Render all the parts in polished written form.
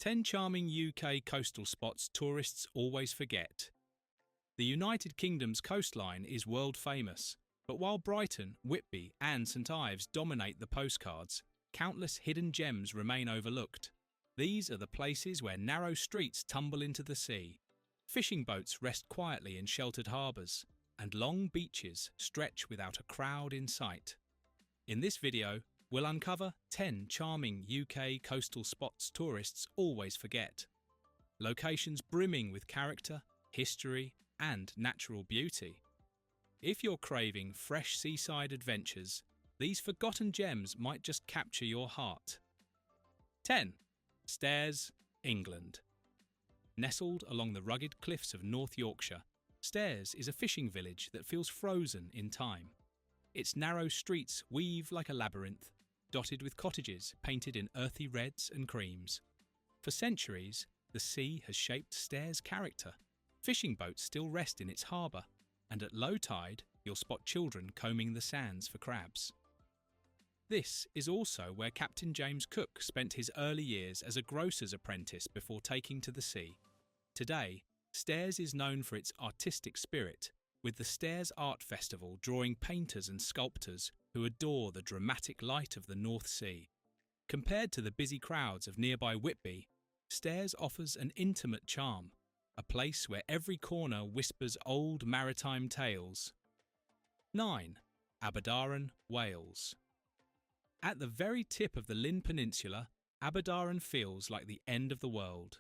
10 charming UK coastal spots tourists always forget. The United Kingdom's coastline is world famous, but while Brighton, Whitby and St Ives dominate the postcards, countless hidden gems remain overlooked. These are the places where narrow streets tumble into the sea, fishing boats rest quietly in sheltered harbours, and long beaches stretch without a crowd in sight. In this video, we'll uncover 10 charming UK coastal spots tourists always forget. Locations brimming with character, history, and natural beauty. If you're craving fresh seaside adventures, these forgotten gems might just capture your heart. 10. Staithes, England. Nestled along the rugged cliffs of North Yorkshire, Staithes is a fishing village that feels frozen in time. Its narrow streets weave like a labyrinth, dotted with cottages painted in earthy reds and creams. For centuries, the sea has shaped Staithes' character. Fishing boats still rest in its harbour, and at low tide, you'll spot children combing the sands for crabs. This is also where Captain James Cook spent his early years as a grocer's apprentice before taking to the sea. Today, Staithes is known for its artistic spirit, with the Staithes Art Festival drawing painters and sculptors who adore the dramatic light of the North Sea. Compared to the busy crowds of nearby Whitby, Staithes offers an intimate charm, a place where every corner whispers old maritime tales. 9. Aberdaron, Wales. At the very tip of the Llyn Peninsula, Aberdaron feels like the end of the world.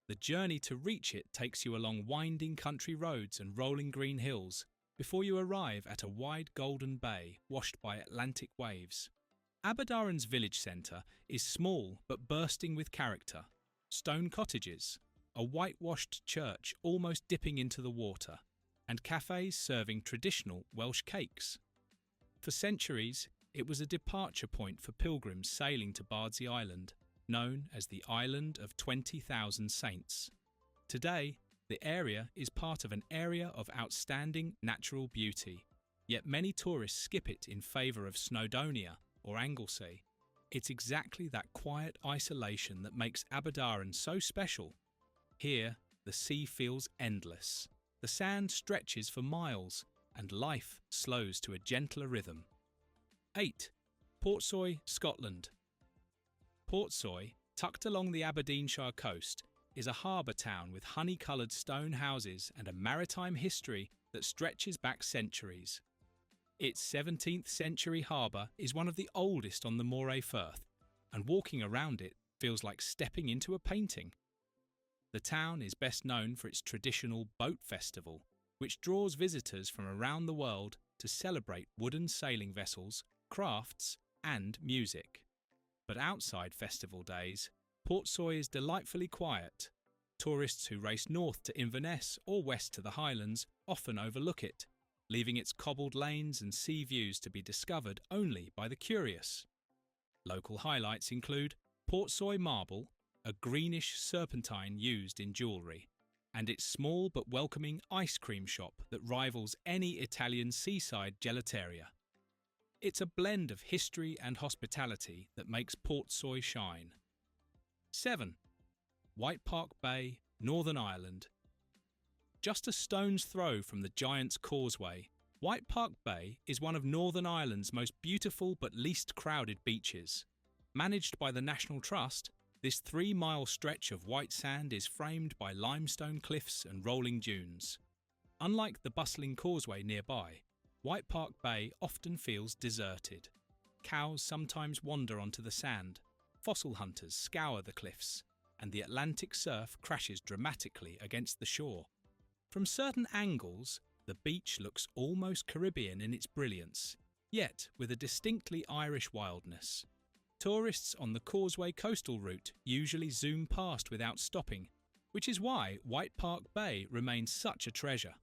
The journey to reach it takes you along winding country roads and rolling green hills before you arrive at a wide golden bay washed by Atlantic waves. Aberdaron's village centre is small but bursting with character. Stone cottages, a whitewashed church almost dipping into the water, and cafes serving traditional Welsh cakes. For centuries, it was a departure point for pilgrims sailing to Bardsey Island, known as the Island of 20,000 Saints. Today, the area is part of an area of outstanding natural beauty, yet many tourists skip it in favour of Snowdonia or Anglesey. It's exactly that quiet isolation that makes Aberdaron so special. Here, the sea feels endless. The sand stretches for miles, and life slows to a gentler rhythm. 8. Portsoy, Scotland. Portsoy, tucked along the Aberdeenshire coast, is a harbour town with honey-coloured stone houses and a maritime history that stretches back centuries. Its 17th century harbour is one of the oldest on the Moray Firth, and walking around it feels like stepping into a painting. The town is best known for its traditional boat festival, which draws visitors from around the world to celebrate wooden sailing vessels, crafts, and music. But outside festival days, Portsoy is delightfully quiet. Tourists who race north to Inverness or west to the Highlands often overlook it, leaving its cobbled lanes and sea views to be discovered only by the curious. Local highlights include Portsoy marble, a greenish serpentine used in jewellery, and its small but welcoming ice cream shop that rivals any Italian seaside gelateria. It's a blend of history and hospitality that makes Portsoy shine. 7. White Park Bay, Northern Ireland. Just a stone's throw from the Giant's Causeway, White Park Bay is one of Northern Ireland's most beautiful but least crowded beaches. Managed by the National Trust, this 3-mile stretch of white sand is framed by limestone cliffs and rolling dunes. Unlike the bustling causeway nearby, White Park Bay often feels deserted. Cows sometimes wander onto the sand, fossil hunters scour the cliffs, and the Atlantic surf crashes dramatically against the shore. From certain angles, the beach looks almost Caribbean in its brilliance, yet with a distinctly Irish wildness. Tourists on the Causeway coastal route usually zoom past without stopping, which is why White Park Bay remains such a treasure.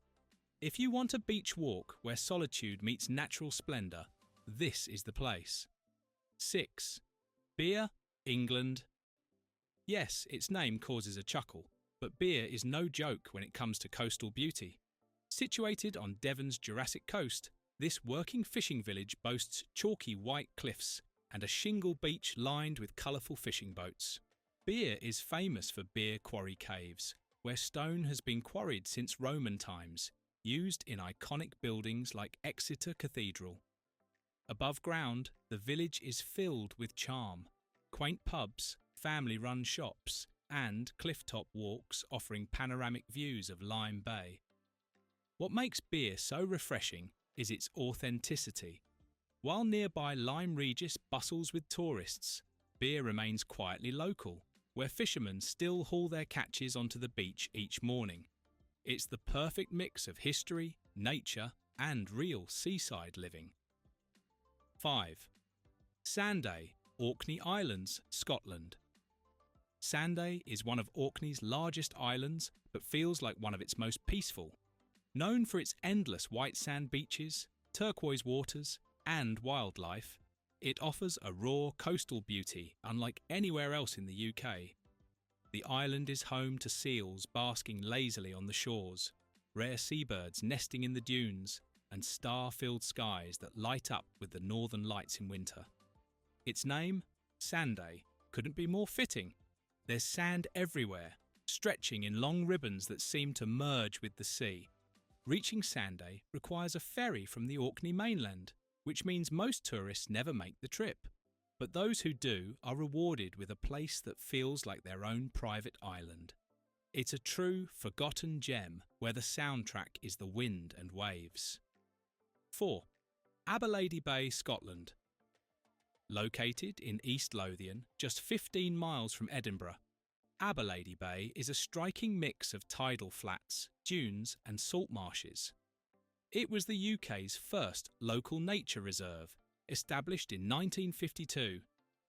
If you want a beach walk where solitude meets natural splendour, this is the place. 6. Beer, England. Yes, its name causes a chuckle, but Beer is no joke when it comes to coastal beauty. Situated on Devon's Jurassic coast, this working fishing village boasts chalky white cliffs and a shingle beach lined with colourful fishing boats. Beer is famous for beer quarry caves, where stone has been quarried since Roman times, used in iconic buildings like Exeter Cathedral. Above ground, the village is filled with charm, quaint pubs, family-run shops, and cliff-top walks offering panoramic views of Lyme Bay. What makes beer so refreshing is its authenticity. While nearby Lyme Regis bustles with tourists, beer remains quietly local, where fishermen still haul their catches onto the beach each morning. It's the perfect mix of history, nature, and real seaside living. 5. Sanday, Orkney Islands, Scotland. Sanday is one of Orkney's largest islands, but feels like one of its most peaceful. Known for its endless white sand beaches, turquoise waters, and wildlife, it offers a raw coastal beauty unlike anywhere else in the UK. The island is home to seals basking lazily on the shores, rare seabirds nesting in the dunes, and star-filled skies that light up with the northern lights in winter. Its name, Sanday, couldn't be more fitting. There's sand everywhere, stretching in long ribbons that seem to merge with the sea. Reaching Sanday requires a ferry from the Orkney mainland, which means most tourists never make the trip. But those who do are rewarded with a place that feels like their own private island. It's a true, forgotten gem where the soundtrack is the wind and waves. 4. Aberlady Bay, Scotland. Located in East Lothian, just 15 miles from Edinburgh, Aberlady Bay is a striking mix of tidal flats, dunes and salt marshes. It was the UK's first local nature reserve, established in 1952,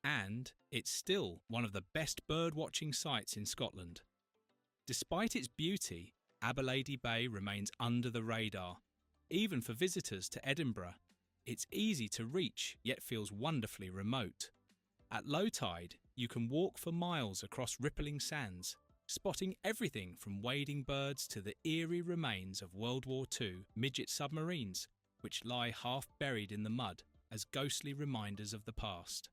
and it's still one of the best bird-watching sites in Scotland. Despite its beauty, Aberlady Bay remains under the radar. Even for visitors to Edinburgh, it's easy to reach, yet feels wonderfully remote. At low tide, you can walk for miles across rippling sands, spotting everything from wading birds to the eerie remains of World War II midget submarines, which lie half buried in the mud as ghostly reminders of the past.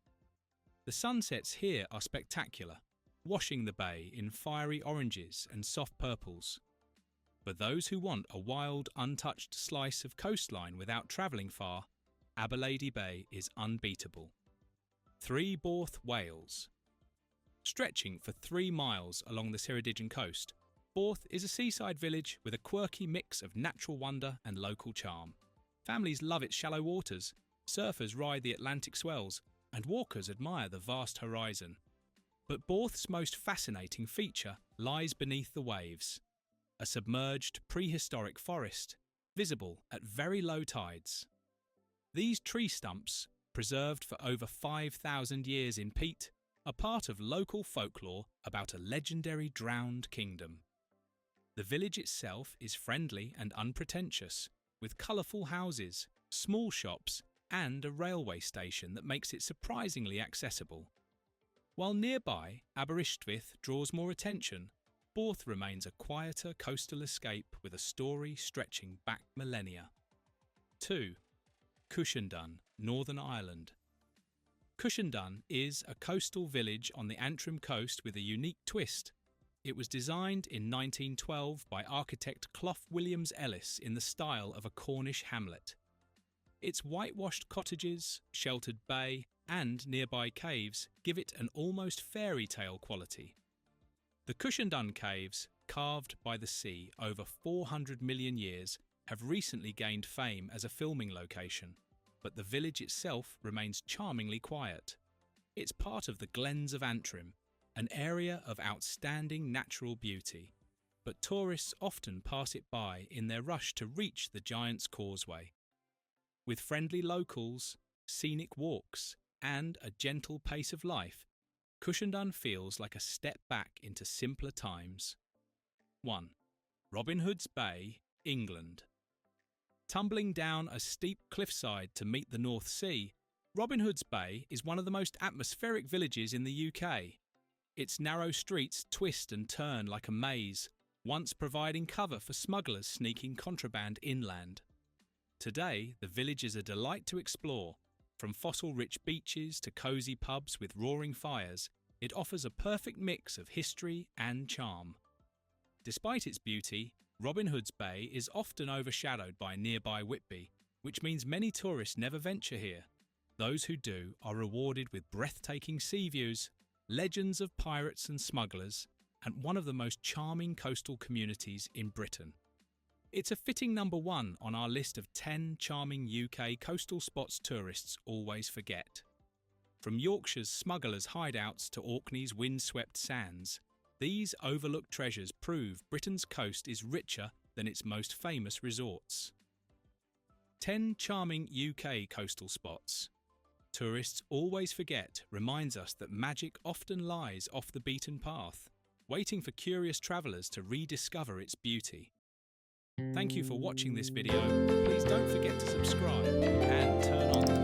The sunsets here are spectacular, washing the bay in fiery oranges and soft purples. For those who want a wild, untouched slice of coastline without travelling far, Aberlady Bay is unbeatable. 3 Borth, Wales. Stretching for 3 miles along the Ceredigion coast, Borth is a seaside village with a quirky mix of natural wonder and local charm. Families love its shallow waters, surfers ride the Atlantic swells, and walkers admire the vast horizon. But Borth's most fascinating feature lies beneath the waves, a submerged prehistoric forest, visible at very low tides. These tree stumps, preserved for over 5,000 years in peat, are part of local folklore about a legendary drowned kingdom. The village itself is friendly and unpretentious, with colourful houses, small shops, and a railway station that makes it surprisingly accessible. While nearby Aberystwyth draws more attention, Borth remains a quieter coastal escape with a story stretching back millennia. 2. Cushendun, Northern Ireland. Cushendun is a coastal village on the Antrim coast with a unique twist. It was designed in 1912 by architect Clough Williams Ellis in the style of a Cornish hamlet. Its whitewashed cottages, sheltered bay, and nearby caves give it an almost fairy tale quality. The Cushendun caves, carved by the sea over 400 million years, have recently gained fame as a filming location, but the village itself remains charmingly quiet. It's part of the Glens of Antrim, an area of outstanding natural beauty, but tourists often pass it by in their rush to reach the Giant's Causeway. With friendly locals, scenic walks, and a gentle pace of life, Cushendun feels like a step back into simpler times. 1. Robin Hood's Bay, England. Tumbling down a steep cliffside to meet the North Sea, Robin Hood's Bay is one of the most atmospheric villages in the UK. Its narrow streets twist and turn like a maze, once providing cover for smugglers sneaking contraband inland. Today, the village is a delight to explore. From fossil-rich beaches to cosy pubs with roaring fires, it offers a perfect mix of history and charm. Despite its beauty, Robin Hood's Bay is often overshadowed by nearby Whitby, which means many tourists never venture here. Those who do are rewarded with breathtaking sea views, legends of pirates and smugglers, and one of the most charming coastal communities in Britain. It's a fitting number 1 on our list of 10 charming UK coastal spots tourists always forget. From Yorkshire's smugglers' hideouts to Orkney's windswept sands, these overlooked treasures prove Britain's coast is richer than its most famous resorts. 10 charming UK coastal spots. Tourists always forget reminds us that magic often lies off the beaten path, waiting for curious travellers to rediscover its beauty. Thank you for watching this video. Please don't forget to subscribe and turn on the